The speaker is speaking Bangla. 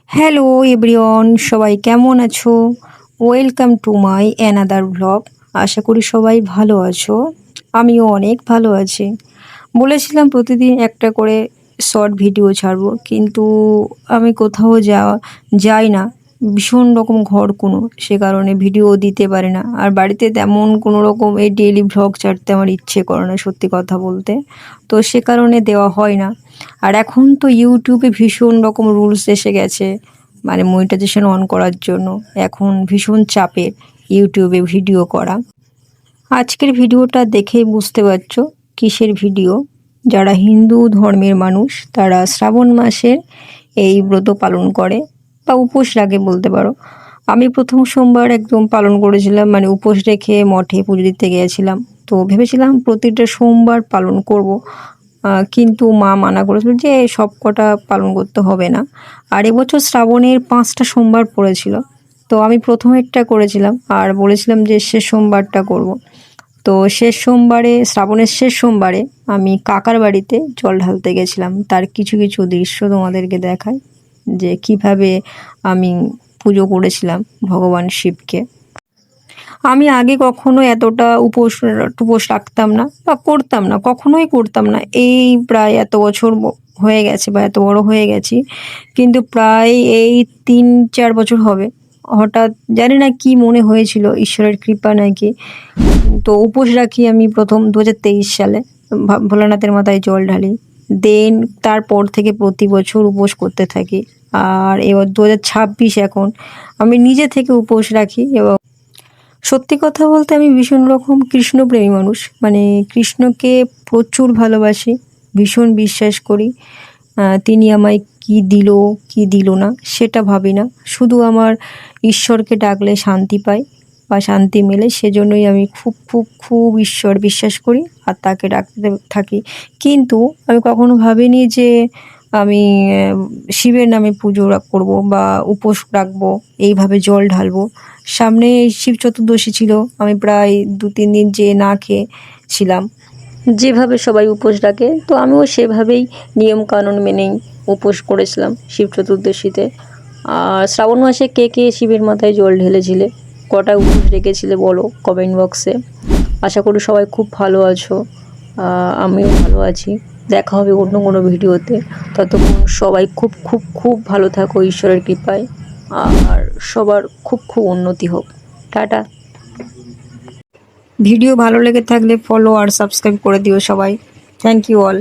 হ্যালো এভরিওয়ান, সবাই কেমন আছো? Welcome to my another blog. আশা করি সবাই ভালো আছো। আমিও অনেক ভালো আছি। বলেছিলাম প্রতিদিন একটা করে শর্ট ভিডিও ছাড়বো, কিন্তু আমি কোথাও যাই না। ভীষণ রকম ঘর কোনো, সে কারণে ভিডিও দিতে পারি না। আর বাড়িতে তেমন কোনো রকম এই ডেইলি ভ্লগ ছাড়তে আমার ইচ্ছে করে না, সত্যি কথা বলতে। তো সে কারণে দেওয়া হয় না। আর এখন তো ইউটিউবে ভীষণ রকম রুলস এসে গেছে, মানে মনিটাইজেশন অন করার জন্য এখন ভীষণ চাপের ইউটিউবে ভিডিও করা। আজকের ভিডিওটা দেখেই বুঝতে পারছো কিসের ভিডিও। যারা হিন্দু ধর্মের মানুষ তারা শ্রাবণ মাসের এই ব্রত পালন করে বা উপোস রাখে বলতে পারো। আমি প্রথম সোমবার একদম পালন করেছিলাম, মানে উপোস রেখে মঠে পুজো দিতে গিয়েছিলাম। তো ভেবেছিলাম প্রতিটা সোমবার পালন করব, কিন্তু মা মানা করেছিল যে সব কটা পালন করতে হবে না। আর এবছর শ্রাবণের 5টা সোমবার পড়েছিল, তো আমি প্রথমেরটা করেছিলাম আর বলেছিলাম যে শেষ সোমবারটা করব। তো শেষ সোমবারে, শ্রাবণের শেষ সোমবারে আমি কাকার বাড়িতে জল ঢালতে গেছিলাম। তার কিছু কিছু দৃশ্য তোমাদেরকে দেখাই, যে কিভাবে আমি পুজো করেছিলাম ভগবান শিবকে। আমি আগে কখনো এতটা টুপোস রাখতাম না বা করতাম না, কখনোই করতাম না। এই প্রায় এত বছর হয়ে গেছে বা এত বড় হয়ে গেছি, কিন্তু প্রায় এই 3-4 বছর হবে হঠাৎ জানি না কি মনে হয়েছিল, ঈশ্বরের কৃপা নাকি। তো উপোস রাখি আমি প্রথম 2023 সালে, ভোলানাথের মাথায় জল ঢালি। দেন তারপর থেকে প্রতি বছর উপোস করতে থাকি। আর এবার 2026 এখন আমি নিজে থেকে উপোস রাখি। এবং সত্যি কথা বলতে আমি ভীষণ রকম কৃষ্ণপ্রেমী মানুষ, মানে কৃষ্ণকে প্রচুর ভালোবাসি, ভীষণ বিশ্বাস করি। তিনি আমায় কি দিল কি দিল না সেটা ভাবি না, শুধু আমার ঈশ্বরকে ডাকলে শান্তি পাই বা শান্তি মেলে, সেজন্যই আমি খুব খুব খুব ঈশ্বর বিশ্বাস করি আর তাকে ডাকতে থাকি। কিন্তু আমি কখনো ভাবিনি যে আমি শিবের নামে পুজো করব বা উপোস রাখবো, এইভাবে জল ঢালবো। সামনে শিব চতুর্দশী ছিল, আমি প্রায় 2-3 দিন যে না খেয়ে ছিলাম। যেভাবে সবাই উপোস রাখে, তো আমিও সেভাবেই নিয়ম কানুন মেনেই উপোস করেছিলাম শিব চতুর্দশীতে। আর শ্রাবণ মাসে কে কে শিবের মাথায় জল ঢেলেছিলে, কটা উপোস রেখেছিলে বলো কমেন্ট বক্সে। আশা করি সবাই খুব ভালো আছো, আমিও ভালো আছি। দেখা হবে অন্য কোনো ভিডিওতে। ততক্ষণ সবাই খুব খুব খুব ভালো থাকো ঈশ্বরের কৃপায়, আর সবার খুব খুব উন্নতি হোক। টাটা। ভিডিও ভালো লেগে থাকলে ফলো আর সাবস্ক্রাইব করে দিও সবাই। Thank you all.